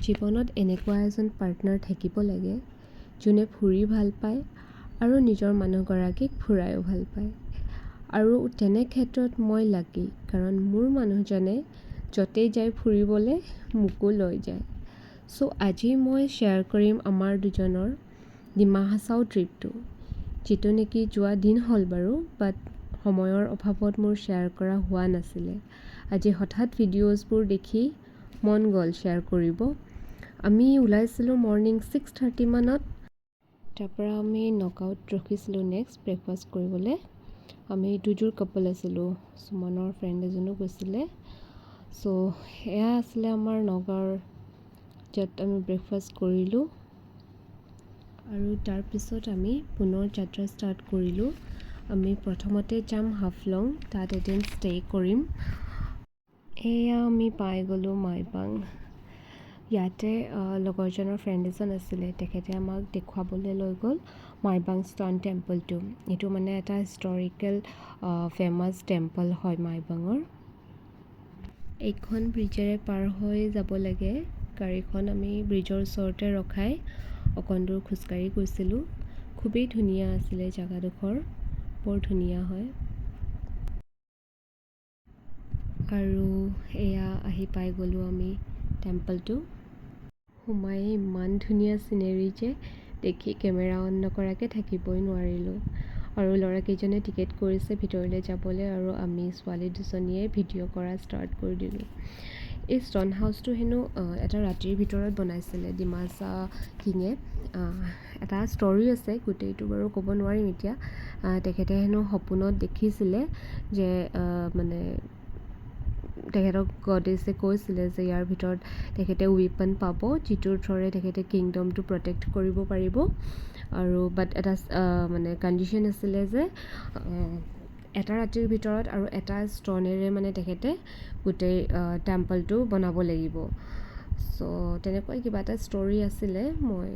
জীৱনত এনেকুৱা এজন পাৰ্টনাৰ থাকিব লাগে যোনে ফুৰি ভাল পায় আৰু নিজৰ মানুহগৰাকীক ফুৰায়ো ভাল পায়। আৰু তেনে ক্ষেত্ৰত মই লাকি, কাৰণ মোৰ মানুহজনে য'তেই যায় ফুৰিবলৈ মোকো লৈ যায়। চ' আজি মই শ্বেয়াৰ কৰিম আমাৰ দুজনৰ ডিমা হাছাও ট্ৰিপটো, যিটো নেকি যোৱা দিন হ'ল বাৰু, বাট সময়ৰ অভাৱত মোৰ শ্বেয়াৰ কৰা হোৱা নাছিলে। আজি হঠাৎ ভিডিঅ'জবোৰ দেখি মন গ'ল শ্বেয়াৰ কৰিব। আমি ওলাইছিলোঁ মৰ্ণিং 6:30 মানত। তাৰপৰা আমি নগাঁৱত ৰখিছিলোঁ নেক্সট ব্ৰেকফাষ্ট কৰিবলৈ। আমি দুযোৰ কাপল আছিলোঁ, সুমনৰ ফ্ৰেণ্ড এজনো গৈছিলে। চ' এয়া আছিলে আমাৰ নগাঁৱৰ, য'ত আমি ব্ৰেকফাষ্ট কৰিলোঁ আৰু তাৰপিছত আমি পুনৰ যাত্ৰা ষ্টাৰ্ট কৰিলোঁ। আমি প্ৰথমতে যাম হাফলং, তাত এদিন ষ্টে' কৰিম। এয়া আমি পাই গ'লোঁ মাইবাং। ইয়াতে লগৰজনৰ ফ্ৰেণ্ড এজন আছিলে, তেখেতে আমাক দেখুৱাবলৈ লৈ গ'ল মাইবাং ষ্টান টেম্পলটো। এইটো মানে এটা হিষ্টৰিকেল ফেমাছ টেম্পল হয় মাইবাঙৰ। এইখন ব্ৰিজেৰে পাৰ হৈ যাব লাগে। গাড়ীখন আমি ব্ৰিজৰ ওচৰতে ৰখাই অকণ দূৰ খোজকাঢ়ি গৈছিলোঁ। খুবেই ধুনীয়া আছিলে জেগাডোখৰ, বৰ ধুনীয়া হয়। আৰু এয়া আহি পাই গ'লোঁ আমি টেম্পলটো। সোমাই ইমান ধুনীয়া চিনেৰী যে দেখি কেমেৰা অন নকৰাকৈ থাকিবই নোৱাৰিলোঁ। আৰু ল'ৰাকেইজনে টিকেট কৰিছে ভিতৰলৈ যাবলৈ, আৰু আমি ছোৱালী দুজনীয়ে ভিডিঅ' কৰা ষ্টাৰ্ট কৰি দিলোঁ। এই ষ্ট'ন হাউচটো হেনো এটা ৰাতিৰ ভিতৰত বনাইছিলে ডিমাছা কিঙে। এটা ষ্টৰী আছে, গোটেইটো বাৰু ক'ব নোৱাৰিম এতিয়া। তেখেতে হেনো সপোনত দেখিছিলে যে মানে তেখেতক গডেছে কৈছিলে যে ইয়াৰ ভিতৰত তেখেতে ৱেপন পাব, যিটোৰ থ্ৰুৰে তেখেতে কিংডমটো প্ৰটেক্ট কৰিব পাৰিব। আৰু বাট এটা মানে কণ্ডিশ্যন আছিলে যে এটা ৰাতিৰ ভিতৰত আৰু এটা ষ্টনেৰে মানে তেখেতে গোটেই টেম্পলটো বনাব লাগিব। চ' তেনেকৈ কিবা এটা ষ্টৰী আছিলে মই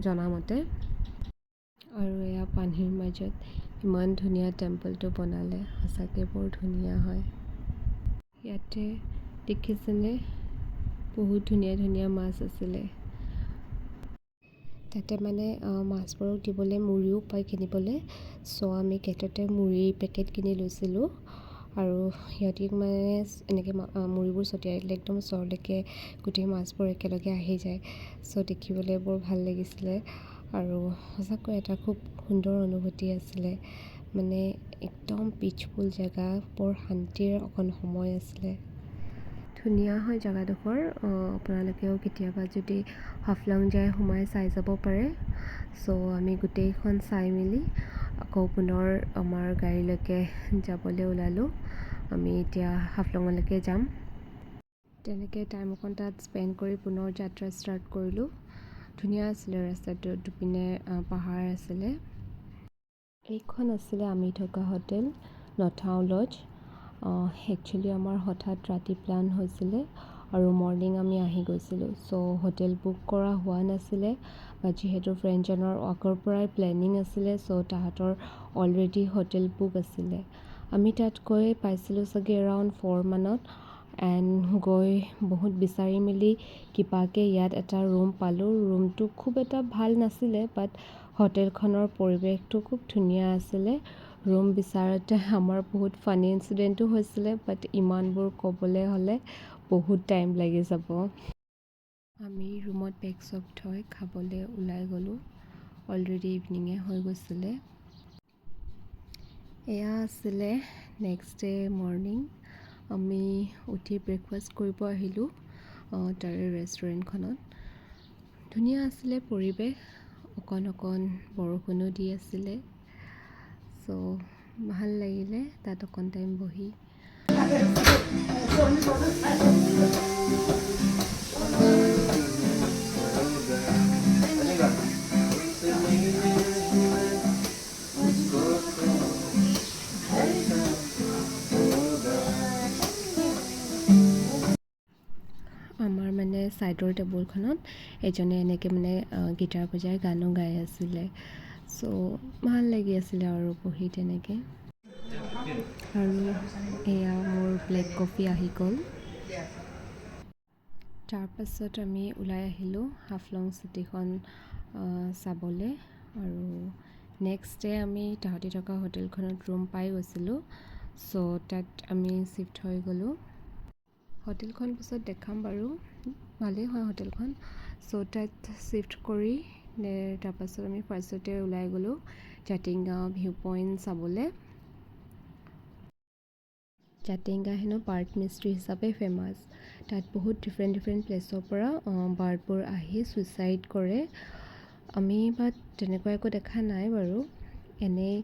জনামতে। আৰু এয়া পানীৰ মাজত ইমান ধুনীয়া টেম্পলটো বনালে, সঁচাকৈ বৰ ধুনীয়া হয়। ইয়াতে দেখিছেনে বহুত ধুনীয়া ধুনীয়া মাছ আছিলে। তাতে মানে মাছবোৰক দিবলৈ মুড়িও পায় কিনিবলৈ। চ' আমি গেটতে মুড়ি পেকেট কিনি লৈছিলোঁ। আৰু সিহঁতি মানে এনেকৈ মুড়িবোৰ ছটিয়াই দিলে একদম ওচৰলৈকে গোটেই মাছবোৰ একেলগে আহি যায়। চ' দেখিবলৈ বৰ ভাল লাগিছিলে আৰু সঁচাকৈ এটা খুব সুন্দৰ অনুভূতি আছিলে। মানে একদম পিচফুল জেগা, বৰ শান্তিৰ অকণ সময় আছিলে। ধুনীয়া হয় জেগাডোখৰ। আপোনালোকেও কেতিয়াবা যদি হাফলং যায় সোমাই চাই যাব পাৰে। চ' আমি গোটেইখন চাই মেলি আকৌ পুনৰ আমাৰ গাড়ীলৈকে যাবলৈ ওলালোঁ। আমি এতিয়া হাফলঙলৈকে যাম। তেনেকৈ টাইম অকণ তাত স্পেণ্ড কৰি পুনৰ যাত্ৰা ষ্টাৰ্ট কৰিলোঁ। ধুনীয়া আছিলে ৰাস্তাটো, দুপিনে পাহাৰ আছিলে। এইখন আছিলে আমি থকা হোটেল নথাও লজ। একচুৱেলি আমাৰ হঠাৎ ৰাতি প্লান হৈছিলে আৰু মৰ্ণিং আমি আহি গৈছিলোঁ। চ' হোটেল বুক কৰা হোৱা নাছিলে, বা যিহেতু ফ্ৰেণ্ডজনৰ আগৰ পৰাই প্লেনিং আছিলে, চ' তাহাঁতৰ অলৰেডি হোটেল বুক আছিলে। আমি তাত গৈ পাইছিলোঁ চাগে এৰাউণ্ড 4 মানত। এণ্ড গৈ বহুত বিচাৰি মেলি কিবাকৈ ইয়াত এটা ৰুম পালোঁ। ৰুমটো খুব এটা ভাল নাছিলে, বাট হোটেলখনৰ পৰিৱেশটো খুব ধুনীয়া আছিলে। ৰুম বিচাৰোঁতে আমাৰ বহুত ফানী ইনচিডেণ্টো হৈছিলে, বাট ইমানবোৰ ক'বলৈ হ'লে বহুত টাইম লাগি যাব। আমি ৰুমত বেগ চব থৈ খাবলৈ ওলাই গ'লোঁ। অলৰেডি ইভিনিঙে হৈ গৈছিলে। এয়া আছিলে নেক্সট ডে মৰ্ণিং। আমি উঠি ব্ৰেকফাষ্ট কৰিব আহিলোঁ তাৰে ৰেষ্টুৰেণ্টখনত। ধুনীয়া আছিলে পৰিৱেশ, অকণ অকণ বৰষুণো দি আছিলে। চ' ভাল লাগিলে তাত অকণ টাইম বহি। আমাৰ মানে ছাইডৰ টেবুলখনত এজনে এনেকৈ মানে গিটাৰ বজাই গানো গাই আছিলে। চ' ভাল লাগি আছিলে আৰু বহি তেনেকৈ। আৰু এয়া মোৰ ব্লেক কফি আহি গ'ল। তাৰপাছত আমি ওলাই আহিলোঁ হাফলং চিটিখন চাবলৈ। আৰু নেক্সট ডে আমি তাহাঁতি থকা হোটেলখনত ৰুম পাই গৈছিলোঁ। ছ' তাত আমি শ্বিফ্ট হৈ গ'লোঁ। হোটেলখন পিছত দেখাম বাৰু, ভালেই হয় হোটেলখন। ছ' তাত শ্বিফ্ট কৰি তাৰপাছত আমি ফাৰ্ষ্টতে ওলাই গ'লোঁ জাতিংগা ভিউ পইণ্ট চাবলৈ। জাতিংগা হেনো বাৰ্ড মিষ্ট্ৰি হিচাপে ফেমাছ। তাত বহুত ডিফাৰেণ্ট প্লেচৰ পৰা বাৰ্ডবোৰ আহি ছুইচাইড কৰে। আমি বাট তেনেকুৱা একো দেখা নাই বাৰু। এনেই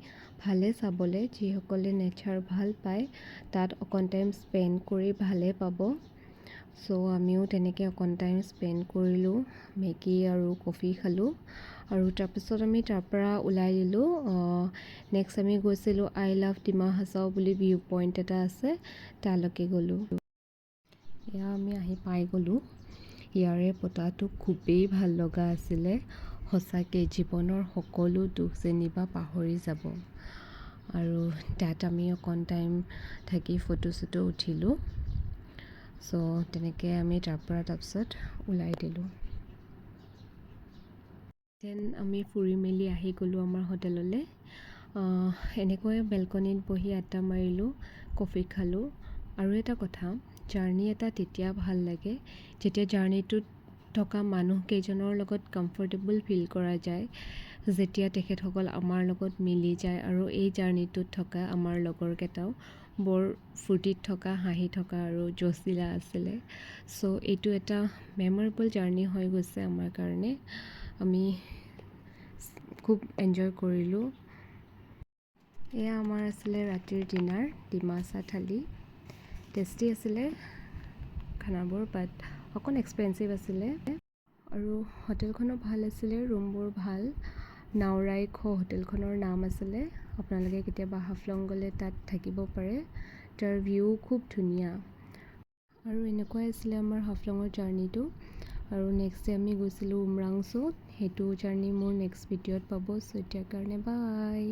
ভালে চাবলৈ, যিসকলে নেচাৰ ভাল পায় তাত অকণ টাইম স্পেণ্ড কৰি ভালেই পাব। ছ' আমিও তেনেকৈ অকণ টাইম স্পেণ্ড কৰিলোঁ, মেগী আৰু কফি খালোঁ। আৰু তাৰপিছত আমি তাৰপৰা ওলাই দিলোঁ। নেক্সট আমি গৈছিলোঁ আই লাভ ডিমা হাছাও বুলি ভিউ পইণ্ট এটা আছে, তালৈকে গ'লোঁ। এয়া আমি আহি পাই গ'লোঁ। ইয়াৰে বতাহটো খুবেই ভাল লগা আছিলে। সঁচাকৈ জীৱনৰ সকলো দুখ যেনিবা পাহৰি যাব। আৰু তাত আমি অকণ টাইম থাকি ফটো চটো উঠিলোঁ। ছ' তেনেকৈ আমি তাৰপিছত ওলাই দিলোঁ। দেন আমি ফুৰি মেলি আহি গ'লোঁ আমাৰ হোটেললৈ। এনেকৈ বেলকনিত বহি আড্ডা মাৰিলোঁ, কফি খালোঁ। আৰু এটা কথা, জাৰ্ণি এটা তেতিয়া ভাল লাগে যেতিয়া জাৰ্ণিটোত থকা মানুহকেইজনৰ লগত কমফৰ্টেবল ফিল কৰা যায়, যেতিয়া তেখেতসকল আমাৰ লগত মিলি যায়। আৰু এই জাৰ্ণিটোত থকা আমাৰ লগৰকেইটাও বৰ ফূৰ্তিত থকা, হাঁহি থকা আৰু জচিলা আছিলে। ছ' এইটো এটা মেমৰেবল জাৰ্ণি হৈ গৈছে আমাৰ কাৰণে। আমি খুব এনজয় কৰিলোঁ। এয়া আমাৰ আছিলে ৰাতিৰ ডিনাৰ, ডিমাচা থালি। টেষ্টি আছিলে খানাবোৰ, বাট অকণ এক্সপেঞ্চিভ আছিলে। আৰু হোটেলখনো ভাল আছিলে, ৰুমবোৰ ভাল। নাওৰাই খ' হোটেলখনৰ নাম আছিলে। আপোনালোকে কেতিয়াবা হাফলং গ'লে তাত থাকিব পাৰে। তাৰ ভিউ খুব ধুনীয়া। আৰু এনেকুৱাই আছিলে আমাৰ হাফলঙৰ জাৰ্ণিটো। আৰু নেক্সট ডে আমি গৈছিলোঁ উমৰাংছু। সেইটো জাৰ্ণি মোৰ নেক্সট ভিডিঅ'ত পাব। ছ' এতিয়াৰ কাৰণে বাই।